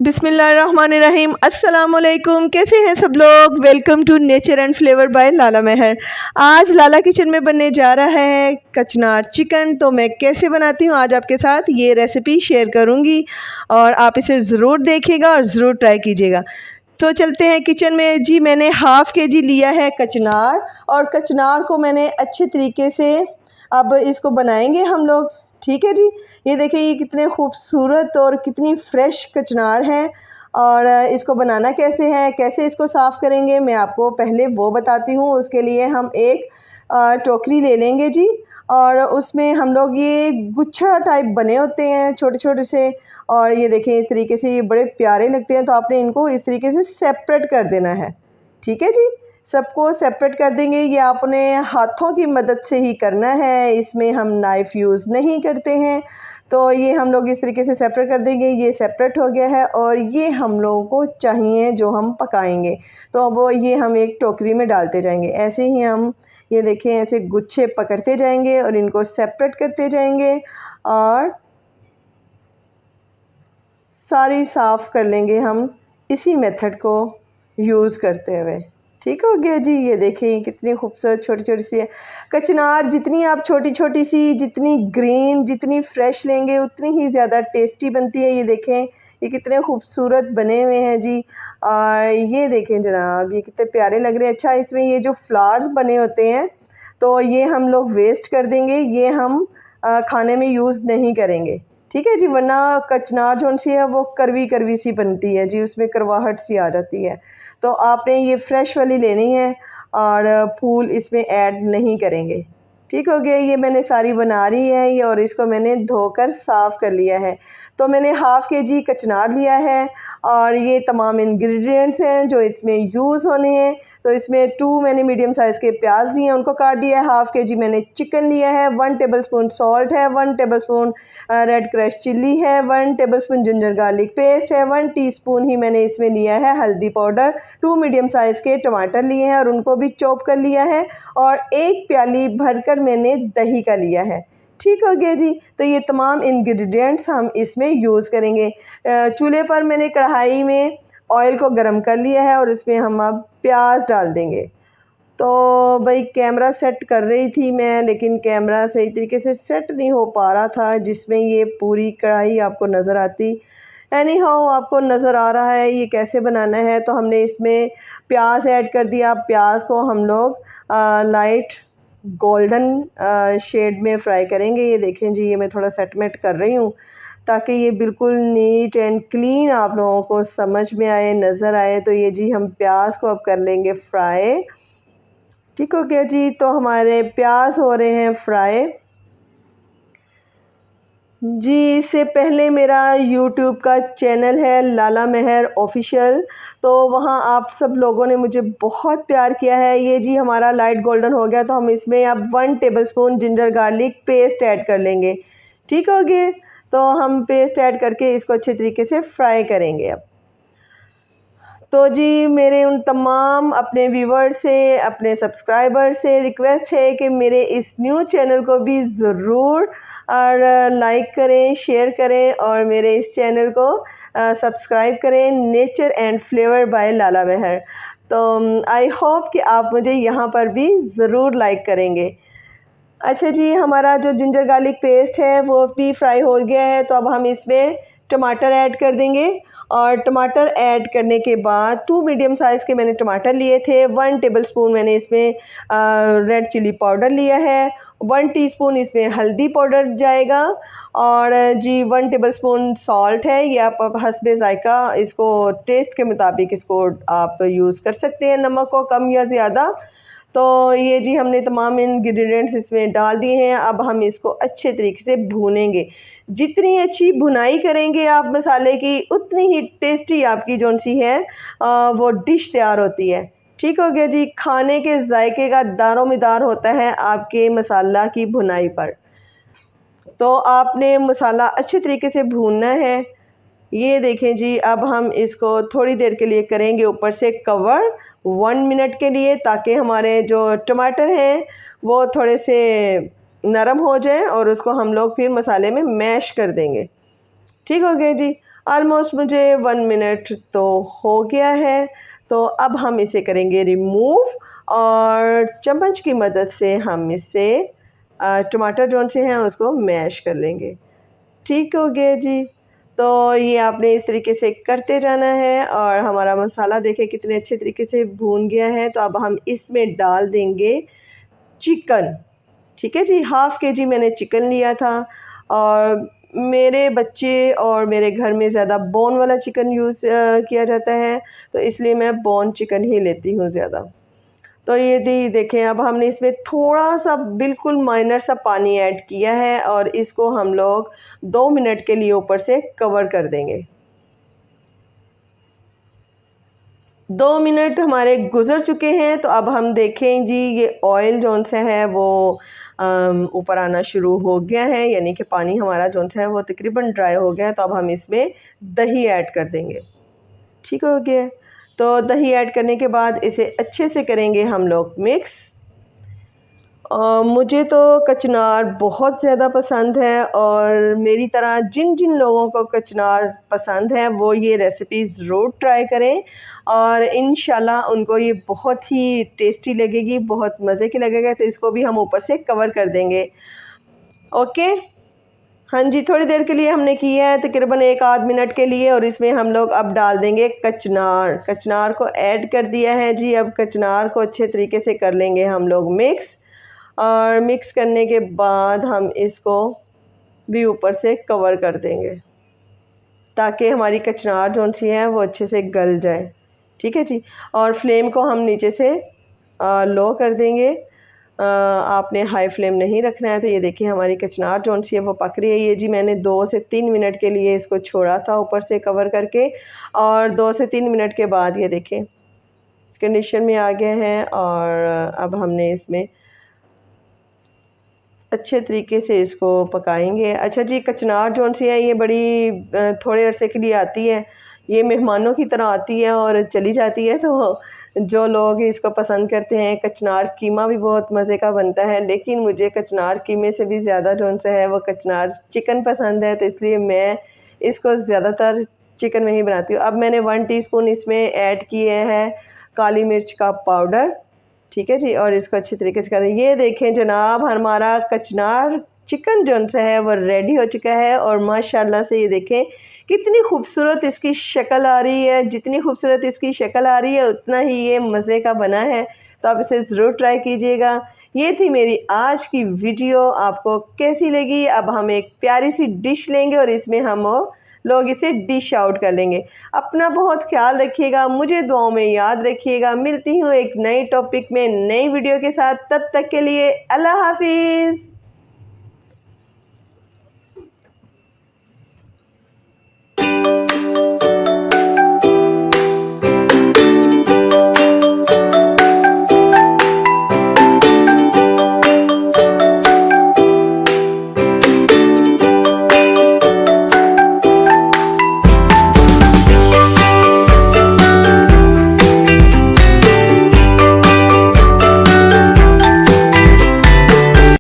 बिस्मिल्लाहिर्रहमानिर्रहीम। अस्सलाम वालेकुम। कैसे हैं सब लोग? Welcome to nature and flavour by Lala Mehar. आज लाला किचन में बनने जा रहा है कचनार चिकन। तो मैं कैसे बनाती हूँ आज आपके साथ ये रेसिपी शेयर करूँगी और आप इसे ज़रूर देखिएगा और ज़रूर ट्राई कीजिएगा। तो चलते हैं किचन में। जी मैंने हाफ़ केजी लिया है कचनार और कचनार को मैंने अच्छे तरीके से अब इसको बनाएंगे हम लोग। ठीक है जी। ये देखिए ये कितने खूबसूरत और कितनी फ़्रेश कचनार है। और इसको बनाना कैसे है, कैसे इसको साफ़ करेंगे, मैं आपको पहले वो बताती हूँ। उसके लिए हम एक टोकरी ले लेंगे जी और उसमें हम लोग ये गुच्छा टाइप बने होते हैं छोटे छोटे से। और ये देखें इस तरीके से ये बड़े प्यारे लगते हैं। तो आपने इनको इस तरीके से सेपरेट कर देना है। ठीक है जी। सबको सेपरेट कर देंगे। ये आपने हाथों की मदद से ही करना है, इसमें हम नाइफ़ यूज़ नहीं करते हैं। तो ये हम लोग इस तरीके से सेपरेट कर देंगे। ये सेपरेट हो गया है और ये हम लोगों को चाहिए जो हम पकाएंगे। तो वो ये हम एक टोकरी में डालते जाएंगे। ऐसे ही हम ये देखें ऐसे गुच्छे पकड़ते जाएंगे और इनको सेपरेट करते जाएंगे और सारी साफ़ कर लेंगे हम इसी मेथड को यूज़ करते हुए। ठीक हो गया जी। ये देखें कितनी खूबसूरत छोटी छोटी सी है कचनार। जितनी आप छोटी छोटी सी, जितनी ग्रीन, जितनी फ्रेश लेंगे उतनी ही ज़्यादा टेस्टी बनती है। ये देखें ये कितने खूबसूरत बने हुए हैं जी। और ये देखें जनाब ये कितने प्यारे लग रहे हैं। अच्छा इसमें ये जो फ्लावर्स बने होते हैं तो ये हम लोग वेस्ट कर देंगे। ये हम खाने में यूज़ नहीं करेंगे। ठीक है जी। वरना कचनार जो सी है वो करवी करवी सी बनती है जी, उसमें करवाहट सी आ जाती है। तो आपने ये फ्रेश वाली लेनी है और फूल इसमें ऐड नहीं करेंगे। ठीक हो गया। ये मैंने सारी बना रही है ये और इसको मैंने धोकर साफ़ कर लिया है। तो मैंने हाफ़ केजी कचनार लिया है और ये तमाम इंग्रेडिएंट्स हैं जो इसमें यूज़ होने हैं। तो इसमें 2 मैंने मीडियम साइज़ के प्याज लिए हैं, उनको काट दिया है। हाफ़ केजी मैंने चिकन लिया है। 1 टेबलस्पून सॉल्ट है। 1 टेबलस्पून रेड क्रश चिल्ली है। 1 टेबलस्पून जिंजर गार्लिक पेस्ट है। 1 टीस्पून ही मैंने इसमें लिया है हल्दी पाउडर। 2 मीडियम साइज़ के टमाटर लिए हैं और उनको भी चॉप कर लिया है। और 1 प्याली भरकर मैंने दही का लिया है। ठीक हो गया जी। तो ये तमाम इंग्रेडिएंट्स हम इसमें यूज़ करेंगे। चूल्हे पर मैंने कढ़ाई में ऑयल को गर्म कर लिया है और उसमें हम अब प्याज डाल देंगे। तो भाई कैमरा सेट कर रही थी मैं, लेकिन कैमरा सही तरीके से सेट नहीं हो पा रहा था जिसमें ये पूरी कढ़ाई आपको नज़र आती। एनी हाउ आपको नज़र आ रहा है ये कैसे बनाना है। तो हमने इसमें प्याज ऐड कर दिया। प्याज को हम लोग लाइट गोल्डन शेड में फ्राई करेंगे। ये देखें जी ये मैं थोड़ा सेटमेंट कर रही हूँ ताकि ये बिल्कुल नीट एंड क्लीन आप लोगों को समझ में आए, नज़र आए। तो ये जी हम प्याज को अब कर लेंगे फ्राई। ठीक हो गया जी। तो हमारे प्याज हो रहे हैं फ्राई जी। इससे पहले मेरा यूट्यूब का चैनल है लाला मेहर ऑफिशियल, तो वहाँ आप सब लोगों ने मुझे बहुत प्यार किया है। ये जी हमारा लाइट गोल्डन हो गया। तो हम इसमें अब 1 tablespoon ginger garlic paste add कर लेंगे। ठीक हो गया। तो हम पेस्ट ऐड करके इसको अच्छे तरीके से फ्राई करेंगे अब। तो जी मेरे उन तमाम अपने व्यूवर्स से, अपने सब्सक्राइबर से रिक्वेस्ट है कि मेरे इस न्यू चैनल को भी ज़रूर और लाइक करें, शेयर करें और मेरे इस चैनल को सब्सक्राइब करें, nature and flavour by Lala मेहर। तो आई होप कि आप मुझे यहाँ पर भी ज़रूर लाइक करेंगे। अच्छा जी हमारा जो जिंजर गार्लिक पेस्ट है वो भी फ्राई हो गया है। तो अब हम इसमें टमाटर ऐड कर देंगे और टमाटर ऐड करने के बाद 2 मीडियम साइज़ के मैंने टमाटर लिए थे। 1 टेबलस्पून मैंने इसमें रेड चिली पाउडर लिया है। 1 टीस्पून इसमें हल्दी पाउडर जाएगा और जी 1 टेबलस्पून सॉल्ट है। ये आप हस्बे ज़ायका इसको टेस्ट के मुताबिक इसको आप यूज़ कर सकते हैं, नमक को कम या ज़्यादा। तो ये जी हमने तमाम इंग्रेडिएंट्स इसमें डाल दिए हैं। अब हम इसको अच्छे तरीके से भूनेंगे। जितनी अच्छी भुनाई करेंगे आप मसाले की उतनी ही टेस्टी आपकी जो सी है वो डिश तैयार होती है। ठीक हो गया जी। खाने के जायके का दारोमदार होता है आपके मसाला की भुनाई पर। तो आपने मसाला अच्छे तरीके से भूनना है। ये देखें जी अब हम इसको थोड़ी देर के लिए करेंगे ऊपर से कवर 1 मिनट के लिए, ताकि हमारे जो टमाटर हैं वो थोड़े से नरम हो जाएं और उसको हम लोग फिर मसाले में मैश कर देंगे। ठीक हो गया जी। ऑलमोस्ट मुझे 1 मिनट तो हो गया है। तो अब हम इसे करेंगे रिमूव और चम्मच की मदद से हम इससे टमाटर जोन से हैं उसको मैश कर लेंगे। ठीक हो गया जी। तो ये आपने इस तरीके से करते जाना है और हमारा मसाला देखें कितने अच्छे तरीके से भून गया है। तो अब हम इसमें डाल देंगे चिकन। ठीक है जी, हाफ़ केजी मैंने चिकन लिया था और मेरे बच्चे और मेरे घर में ज़्यादा बोन वाला चिकन यूज़ किया जाता है, तो इसलिए मैं बोन चिकन ही लेती हूँ ज़्यादा। तो ये देखें अब हमने इसमें थोड़ा-सा बिल्कुल माइनर सा पानी ऐड किया है और इसको हम लोग 2 मिनट के लिए ऊपर से कवर कर देंगे। 2 मिनट हमारे गुज़र चुके हैं। तो अब हम देखें जी ये ऑयल जौन सा है वो ऊपर आना शुरू हो गया है, यानी कि पानी हमारा जौन सा है वो तकरीबन ड्राई हो गया है। तो अब हम इसमें दही ऐड कर देंगे। ठीक हो गया है। तो दही ऐड करने के बाद इसे अच्छे से करेंगे हम लोग मिक्स। मुझे तो कचनार बहुत ज़्यादा पसंद है और मेरी तरह जिन जिन लोगों को कचनार पसंद है वो ये रेसिपी ज़रूर ट्राई करें और इंशाल्लाह उनको ये बहुत ही टेस्टी लगेगी, बहुत मज़े की लगेगा। तो इसको भी हम ऊपर से कवर कर देंगे। ओके, हाँ जी, थोड़ी देर के लिए हमने किया है तकरीबन 1 आध मिनट के लिए और इसमें हम लोग अब डाल देंगे कचनार। कचनार को ऐड कर दिया है जी। अब कचनार को अच्छे तरीके से कर लेंगे हम लोग मिक्स और मिक्स करने के बाद हम इसको भी ऊपर से कवर कर देंगे ताकि हमारी कचनार जौन सी है वो अच्छे से गल जाए। ठीक है जी। और फ्लेम को हम नीचे से लो कर देंगे। आपने हाई फ्लेम नहीं रखना है। तो ये देखिए हमारी कचनार जौन सी है वो पक रही है। ये जी मैंने 2 से 3 मिनट के लिए इसको छोड़ा था ऊपर से कवर करके और 2 से 3 मिनट के बाद ये देखें इस कंडीशन में आ गए हैं और अब हमने इसमें अच्छे तरीके से इसको पकाएंगे। अच्छा जी, कचनार जौन सी है ये बड़ी थोड़े अरसे के लिए आती है, ये मेहमानों की तरह आती है और चली जाती है। तो जो लोग इसको पसंद करते हैं, कचनार कीमा भी बहुत मज़े का बनता है, लेकिन मुझे कचनार कीमे से भी ज़्यादा जौन सा है वो कचनार चिकन पसंद है। तो इसलिए मैं इसको ज़्यादातर चिकन में ही बनाती हूँ। अब मैंने 1 टीस्पून इसमें ऐड किए हैं काली मिर्च का पाउडर। ठीक है जी, और इसको अच्छी तरीके से कर दें। ये देखें जनाब हमारा कचनार चिकन जौन सा है वो रेडी हो चुका है और माशाल्लाह से ये देखें कितनी खूबसूरत इसकी शक्ल आ रही है। जितनी खूबसूरत इसकी शक्ल आ रही है उतना ही ये मज़े का बना है। तो आप इसे ज़रूर ट्राई कीजिएगा। ये थी मेरी आज की वीडियो, आपको कैसी लगी? अब हम एक प्यारी सी डिश लेंगे और इसमें हम लोग इसे डिश आउट कर लेंगे। अपना बहुत ख्याल रखिएगा, मुझे दुआओं में याद रखिएगा। मिलती हूँ एक नई टॉपिक में नई वीडियो के साथ, तब तक के लिए अल्लाह हाफिज़।